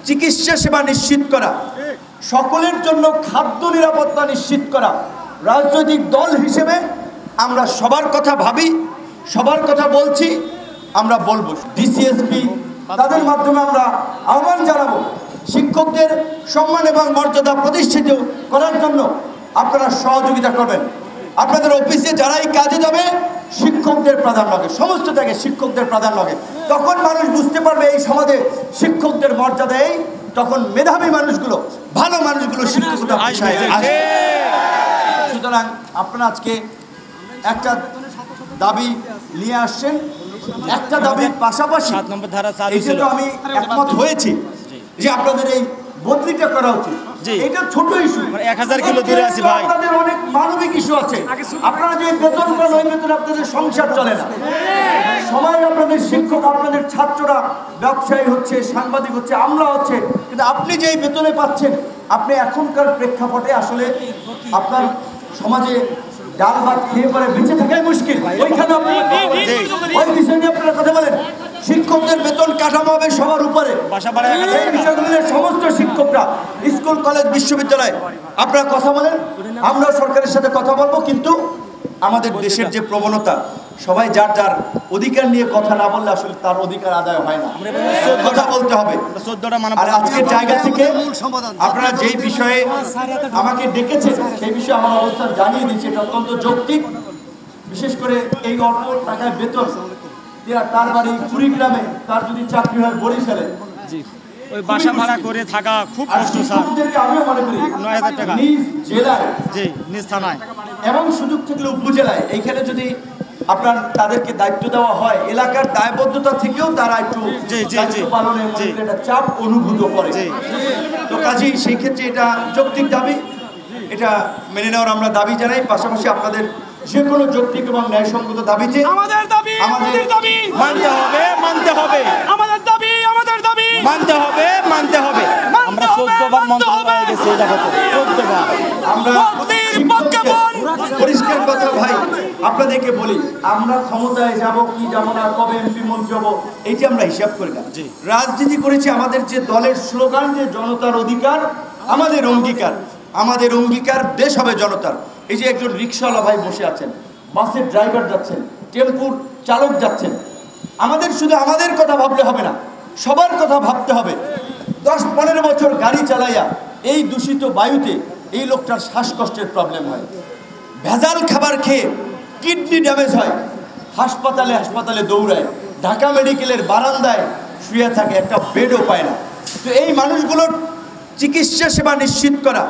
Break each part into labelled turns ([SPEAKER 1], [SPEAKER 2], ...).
[SPEAKER 1] চিকিৎসা সেবা নিশ্চিত করা, সকলের জন্য খাদ্য নিরাপত্তা নিশ্চিত করা। রাজনৈতিক দল হিসেবে আমরা সবার কথা ভাবি, সবার কথা বলছি, আমরা বলবো। ডিসিএসপি তাদের মাধ্যমে আমরা আহ্বান জানাবো শিক্ষকদের সম্মান এবং মর্যাদা প্রতিষ্ঠিত করার জন্য আপনারা সহযোগিতা করবেন। আপনাদের অফিসে যারাই কাজে যাবে শিক্ষকদের প্রাধান্য হবে, সমস্ত জায়গায় শিক্ষকদের প্রাধান্য হবে। তখন মানুষ বুঝতে পারবে এই সমাজে শিক্ষকদের মর্যাদা এই, তখন মেধাবী মানুষগুলো, ভালো মানুষগুলো শিক্ষকতা পেশায় আসবে। সুতরাং আপনারা আজকে একটা দাবি নিয়ে আসছেন, একটা দাবির পাশাপাশি আমি একমত হয়েছি যে আপনাদের এই বদলিটা করা উচিত। এটা ছোট ইস্যু,
[SPEAKER 2] 1000 কিলো দূরে আছি ভাই।
[SPEAKER 1] আপনাদের অনেক মানবিক ইস্যু আছে। আপনারা যে বেতন পান ওই বেতন আপনাদের সংসার চলে না। সবাই আপনাদের শিক্ষক, আপনাদের ছাত্ররা ব্যবসায়ী হচ্ছে, সাংবাদিক হচ্ছে, আমরা হচ্ছে, কিন্তু আপনি যেই বেতনে পাচ্ছেন আপনি এখনকার প্রেক্ষাপটে আসলে আপনার সমাজে ডাল ভাত খেয়ে পরে বেঁচে থাকাই মুশকিল। ওইখানে ওই বিষয় নিয়ে আপনারা কথা বলেন। শিক্ষকদের বেতন কাঠামো হবে সবার উপরে। এই বিষয়গুলো সমস্ত শিক্ষকরা স্কুল, কলেজ, বিশ্ববিদ্যালয় আপনারা কথা বলেন, আমরা সরকারের সাথে কথা বলবো। কিন্তু আমাদের দেশের যে প্রবণতা, সবাই যার যার অধিকার নিয়ে কথা না বললে আসলে তার অধিকার আদায় হয় না, কথা বলতে হবে। আর আজকের জায়গা থেকে আপনারা যেই বিষয়ে আমাকে ডেকেছেন সেই বিষয়ে আমার অবস্থান জানিয়ে দিচ্ছি। এটা অত্যন্ত যৌক্তিক। বিশেষ করে এই অল্প টাকায় বেতন, তার বাড়ি কুড়িগ্রামে, তার যদি চাকরি হয় বরিশালে,
[SPEAKER 2] ওই বাসা ভাড়া করে থাকা খুব কষ্ট স্যার।
[SPEAKER 1] আমিও মনে করি
[SPEAKER 2] 9000 টাকা
[SPEAKER 1] নিজ জেলায়,
[SPEAKER 2] জি নিজ থানায়, এবং
[SPEAKER 1] সুযোগ থাকলে উপজেলায়, এইখানে যদি আপনার তাদেরকে দায়িত্ব দেওয়া হয়, এলাকার দায়বদ্ধতা থেকেও তারা একটু পালনের একটা চাপ অনুভূত করে। তো কাজেই সেই ক্ষেত্রে এটা যৌক্তিক দাবি, এটা মেনে নেওয়ার আমরা দাবি জানাই। পাশাপাশি আপনাদের যে কোনো যৌক্তিক এবং ন্যায়সঙ্গত দাবিতে
[SPEAKER 2] আমাদের দাবি মানতে হবে, মানতে হবে, আমাদের দাবি মানতে হবে, মানতে হবে। আমরা 14 বার মন্তব্য হয়ে গেছে এই জায়গাতে, 14 বার।
[SPEAKER 1] আমরা পরিষ্কার কথা ভাই আপনাদেরকে বলি, আমরা ক্ষমতায় যাব কি যাব না, কবে এমপি মন্ত্রী হব, এইটা আমরা হিসাব করি না। রাজনীতি করেছি আমাদের যে দলের স্লোগান, যে জনতার অধিকার আমাদের অঙ্গীকার, আমাদের অঙ্গীকার দেশ হবে জনতার। এই যে একজন রিক্সাওয়ালা ভাই বসে আছেন, বাসের ড্রাইভার যাচ্ছেন, টেম্পুর চালক যাচ্ছেন, আমাদের শুধু আমাদের কথা ভাবলে হবে না, সবার কথা ভাবতে হবে। 10-15 বছর গাড়ি চালাইয়া এই দূষিত বায়ুতে এই লোকটার শ্বাসকষ্টের প্রবলেম হয়, ভেজাল খাবার খেয়ে কিডনি ড্যামেজ হয়, হাসপাতালে হাসপাতালে দৌড়ায়, ঢাকা মেডিকেলের বারান্দায় শুয়ে থাকে, একটা বেডও পায় না। তো এই মানুষগুলোর চিকিৎসা সেবা নিশ্চিত করা,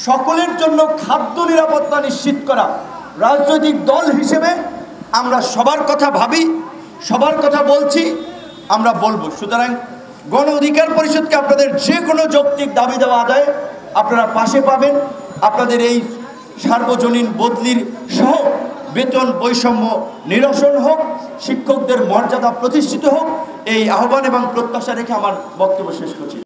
[SPEAKER 1] সকলের জন্য খাদ্য নিরাপত্তা নিশ্চিত করা, রাজনৈতিক দল হিসেবে আমরা সবার কথা ভাবি, সবার কথা বলছি, আমরা বলবো। সুতরাং গণ অধিকার পরিষদকে আপনাদের যে কোনো যৌক্তিক দাবি দেওয়া আদায় আপনারা পাশে পাবেন। আপনাদের এই সার্বজনীন বদলির সহ বেতন বৈষম্য নিরসন হোক, শিক্ষকদের মর্যাদা প্রতিষ্ঠিত হোক, এই আহ্বান এবং প্রত্যাশা রেখে আমার বক্তব্য শেষ করছি।